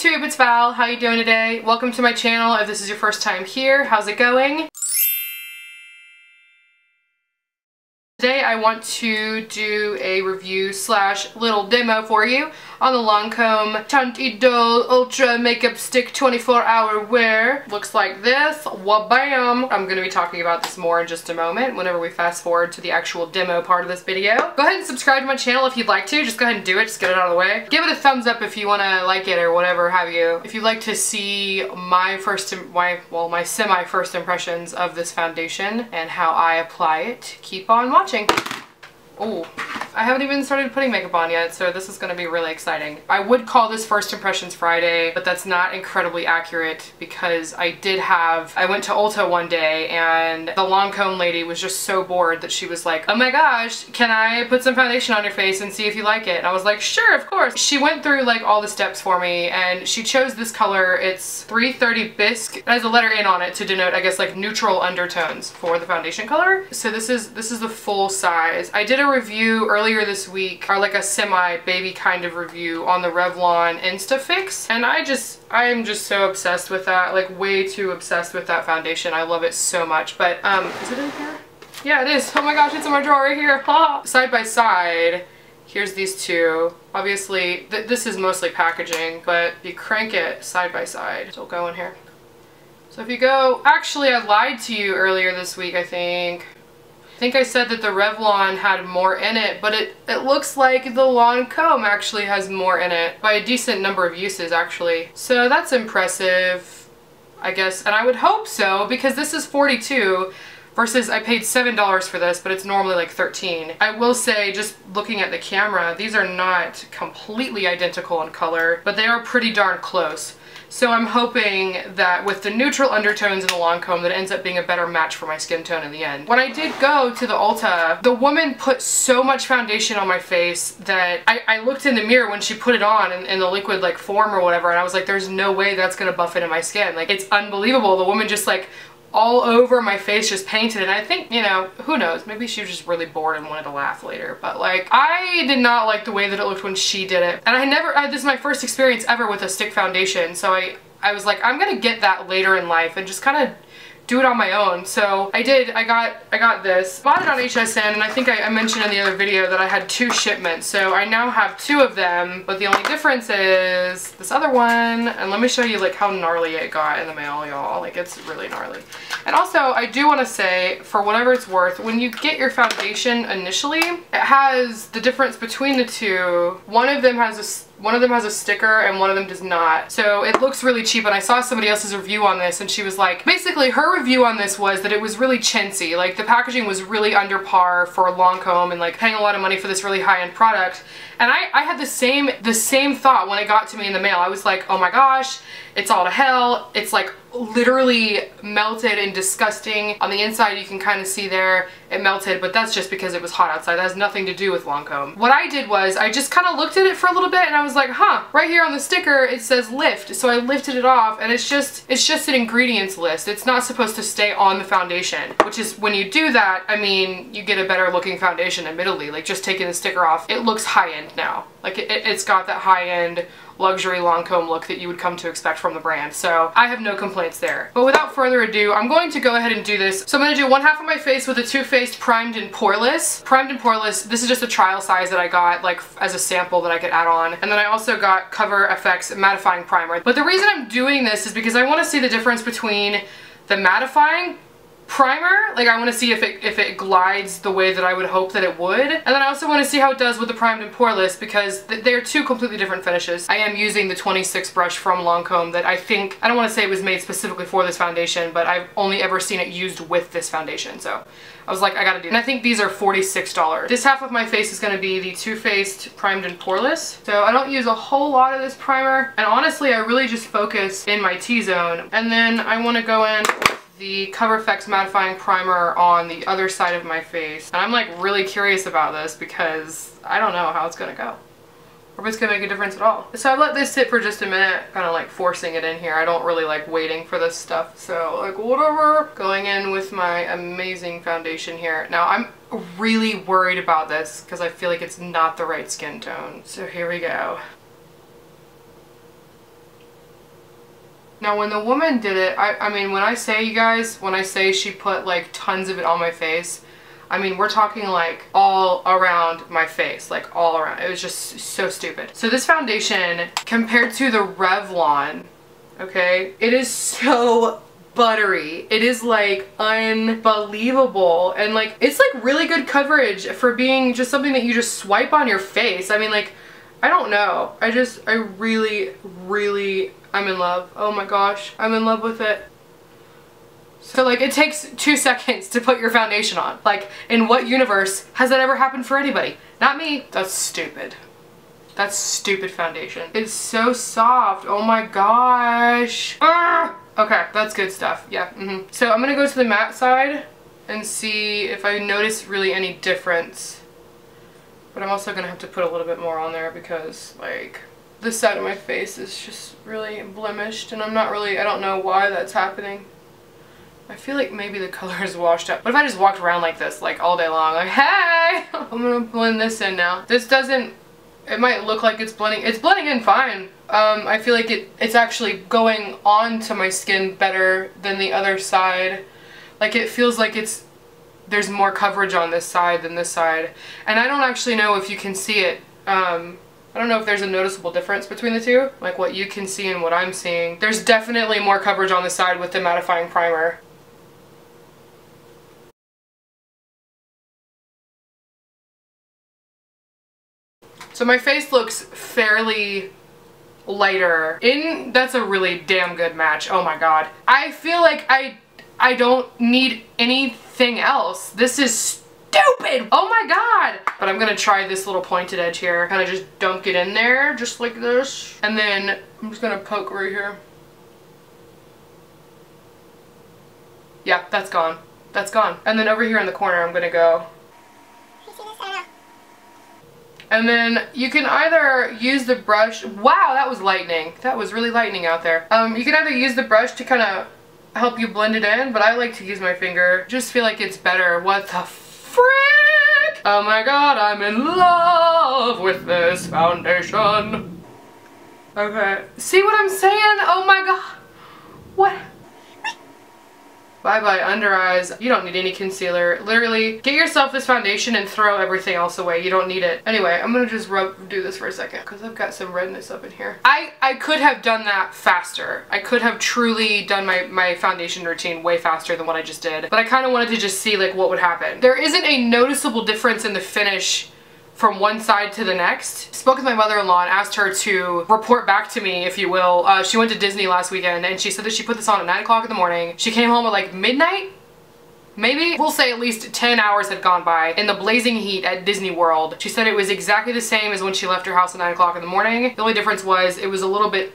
YouTube, it's Val. How you doing today? Welcome to my channel. If this is your first time here, how's it going? Today I want to do a review slash little demo for you on the Lancome Teint Idole Ultra Makeup Stick 24-hour wear. Looks like this. Wabam! I'm going to be talking about this more in just a moment whenever we fast forward to the actual demo part of this video. Go ahead and subscribe to my channel if you'd like to. Just go ahead and do it. Just get it out of the way. Give it a thumbs up if you want to like it or whatever have you. If you'd like to see my semi first impressions of this foundation and how I apply it, keep on watching. Oh, I haven't even started putting makeup on yet, so this is going to be really exciting. I would call this First Impressions Friday, but that's not incredibly accurate because I went to Ulta one day and the Lancome lady was just so bored that she was like, oh my gosh, can I put some foundation on your face and see if you like it? And I was like, sure, of course. She went through like all the steps for me and she chose this color. It's 330 Bisque. It has a letter N on it to denote, I guess, like neutral undertones for the foundation color. So this is the full size. I did a review earlier this week, or like a semi-baby kind of review on the Revlon Insta Fix, and I am just so obsessed with that, like way too obsessed with that foundation. I love it so much. But is it in here? Yeah, it is. Oh my gosh, it's in my drawer right here. Side by side, here's these two. Obviously this is mostly packaging, but you crank it side by side, it'll go in here. So if you go, actually I lied to you earlier this week, I think I said that the Revlon had more in it, but it looks like the Lancome actually has more in it by a decent number of uses actually. So that's impressive, I guess, and I would hope so because this is $42 versus I paid $7 for this, but it's normally like $13. I will say, just looking at the camera, these are not completely identical in color, but they are pretty darn close. So I'm hoping that with the neutral undertones in the Lancome that it ends up being a better match for my skin tone in the end. When I did go to the Ulta, the woman put so much foundation on my face that I looked in the mirror when she put it on in the liquid like form or whatever, and I was like, there's no way that's gonna buff into my skin. Like, it's unbelievable. The woman just like all over my face just painted, and I think, you know, who knows, maybe she was just really bored and wanted to laugh later, but like, I did not like the way that it looked when she did it. And this is my first experience ever with a stick foundation, so I was like, I'm gonna get that later in life and just kind of do it on my own. So I did. I got this. Bought it on HSN, and I think I mentioned in the other video that I had 2 shipments. So I now have 2 of them, but the only difference is this other one, and let me show you like how gnarly it got in the mail, y'all. Like, it's really gnarly. And also, I do want to say, for whatever it's worth, when you get your foundation initially, it has the difference between the two. One of them has a sticker and one of them does not. So it looks really cheap, and I saw somebody else's review on this and she was like, basically her review on this was that it was really chintzy. Like, the packaging was really under par for Lancome and like paying a lot of money for this really high-end product. And I had the same thought when it got to me in the mail. I was like, oh my gosh, it's all to hell. It's like literally melted and disgusting. On the inside you can kind of see there it melted, but that's just because it was hot outside. That has nothing to do with Lancome. What I did was I just kind of looked at it for a little bit and I was like, huh, right here on the sticker it says lift. So I lifted it off, and it's just an ingredients list. It's not supposed to stay on the foundation, which is, when you do that, I mean, you get a better looking foundation, admittedly. Like, just taking the sticker off, it looks high-end now. Like, it's got that high-end luxury Lancome look that you would come to expect from the brand. So I have no complaints there. But without further ado, I'm going to go ahead and do this. So I'm going to do one half of my face with a Too Faced Primed and Poreless. Primed and Poreless, this is just a trial size that I got like as a sample that I could add on. And then I also got Cover FX Mattifying Primer. But the reason I'm doing this is because I want to see the difference between the mattifying primer. Like, I want to see if it glides the way that I would hope that it would. And then I also want to see how it does with the primed and poreless, because they're 2 completely different finishes. I am using the 26 brush from Lancome that I don't want to say it was made specifically for this foundation, but I've only ever seen it used with this foundation. So I was like, I gotta do it. And I think these are $46. This half of my face is going to be the Too Faced Primed and Poreless. So I don't use a whole lot of this primer. And honestly, I really just focus in my T-zone. And then I want to go in the Cover FX Mattifying Primer on the other side of my face. And I'm like really curious about this because I don't know how it's gonna go, or if it's gonna make a difference at all. So I let this sit for just a minute, kind of like forcing it in here. I don't really like waiting for this stuff, so like whatever. Going in with my amazing foundation here. Now I'm really worried about this because I feel like it's not the right skin tone. So here we go. Now when the woman did it, I mean, when I say, you guys, when I say she put like tons of it on my face, I mean, we're talking like all around my face, like all around. It was just so stupid. So this foundation, compared to the Revlon, okay, it is so buttery. It is like unbelievable, and like it's like really good coverage for being just something that you just swipe on your face. I mean, like, I don't know. I really, I'm in love. Oh my gosh, I'm in love with it. So like it takes 2 seconds to put your foundation on. Like, in what universe has that ever happened for anybody? Not me. That's stupid. That's stupid foundation. It's so soft. Oh my gosh. Arrgh! Okay, that's good stuff. Yeah. So I'm gonna go to the matte side and see if I notice really any difference. But I'm also gonna have to put a little bit more on there because like this side of my face is just really blemished, and I don't know why that's happening. I feel like maybe the color is washed up. What if I just walked around like this, like all day long, like, hey! I'm gonna blend this in now. This doesn't, it might look like it's blending in fine. I feel like it's actually going onto my skin better than the other side. Like, it feels like there's more coverage on this side than this side. And I don't actually know if you can see it. I don't know if there's a noticeable difference between the two, like what you can see and what I'm seeing. There's definitely more coverage on the side with the mattifying primer. So my face looks fairly lighter. That's a really damn good match. Oh my god. I feel like I don't need anything else. This is stupid. Oh my god. But I'm gonna try this little pointed edge here. Kind of just dunk it in there, just like this. And then I'm just gonna poke right here. Yeah, that's gone. That's gone. And then over here in the corner, I'm gonna go. And then you can either use the brush. Wow, that was lightning. That was really lightning out there. You can either use the brush to kind of help you blend it in, but I like to use my finger. Just feel like it's better. What the frick? Oh my god, I'm in love with this foundation. Okay. See what I'm saying? Oh my god. What? Bye bye under eyes. You don't need any concealer. Literally, get yourself this foundation and throw everything else away. You don't need it. Anyway, I'm gonna just do this for a second because I've got some redness up in here. I could have done that faster. I could have truly done my foundation routine way faster than what I just did. But I kind of wanted to just see like what would happen. There isn't a noticeable difference in the finish from one side to the next. Spoke with my mother-in-law and asked her to report back to me, if you will. She went to Disney last weekend and she said that she put this on at 9 o'clock in the morning. She came home at like midnight? Maybe? We'll say at least 10 hours had gone by in the blazing heat at Disney World. She said it was exactly the same as when she left her house at 9 o'clock in the morning. The only difference was it was a little bit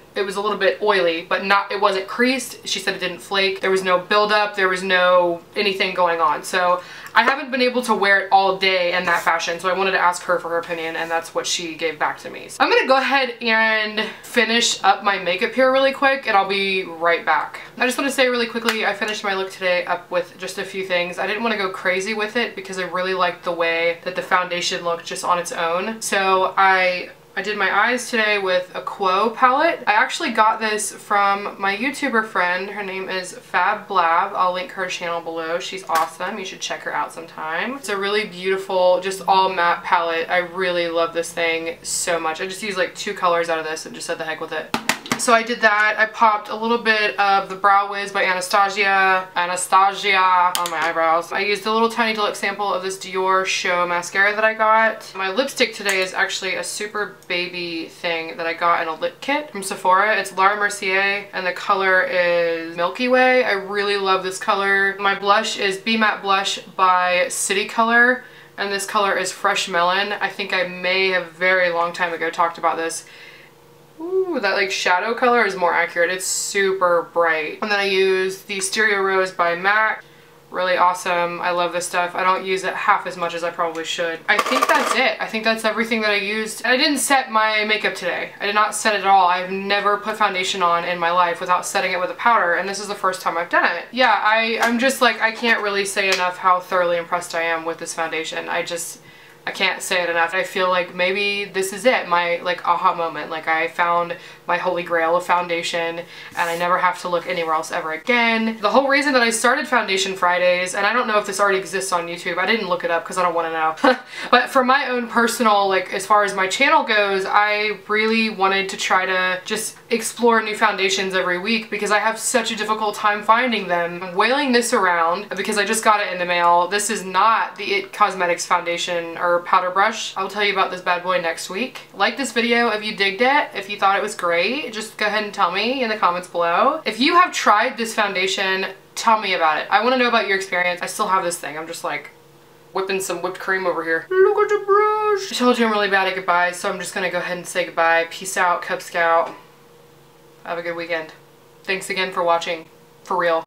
oily, but it wasn't creased. She said it didn't flake. There was no buildup. There was no anything going on. So I haven't been able to wear it all day in that fashion, so I wanted to ask her for her opinion, and that's what she gave back to me. So I'm gonna go ahead and finish up my makeup here really quick, and I'll be right back. I just want to say really quickly, I finished my look today up with just a few things. I didn't want to go crazy with it because I really liked the way that the foundation looked just on its own. So I did my eyes today with a Quo palette. I actually got this from my YouTuber friend. Her name is Fab Blab. I'll link her channel below. She's awesome. You should check her out sometime. It's a really beautiful, just all matte palette. I really love this thing so much. I just used like 2 colors out of this and just said the heck with it. So I did that. I popped a little bit of the Brow Wiz by Anastasia on my eyebrows. I used a little tiny deluxe sample of this Dior Show mascara that I got. My lipstick today is actually a super baby thing that I got in a lip kit from Sephora. It's Laura Mercier and the color is Milky Way. I really love this color. My blush is Be Matte Blush by City Color, and this color is Fresh Melon. I think I may have very long time ago talked about this. Ooh, that like shadow color is more accurate. It's super bright. And then I use the Stereo Rose by MAC. Really awesome. I love this stuff. I don't use it half as much as I probably should. I think that's it. I think that's everything that I used. I didn't set my makeup today. I did not set it at all. I've never put foundation on in my life without setting it with a powder, and this is the first time I've done it. Yeah, I'm just like, I can't really say enough how thoroughly impressed I am with this foundation. I can't say it enough. I feel like maybe this is it, my like aha moment. Like I found my holy grail of foundation, and I never have to look anywhere else ever again. The whole reason that I started Foundation Fridays, and I don't know if this already exists on YouTube, I didn't look it up because I don't want to know, but for my own personal, like as far as my channel goes, I really wanted to try to just explore new foundations every week because I have such a difficult time finding them. I'm wailing this around because I just got it in the mail. This is not the It Cosmetics foundation or powder brush. I'll tell you about this bad boy next week. Like this video if you digged it, if you thought it was great, just go ahead and tell me in the comments below. If you have tried this foundation, tell me about it. I want to know about your experience. I still have this thing. I'm just like whipping some whipped cream over here. Look at the brush. I told you I'm really bad at goodbyes, so I'm just gonna go ahead and say goodbye. Peace out, Cub Scout. Have a good weekend. Thanks again for watching. For real.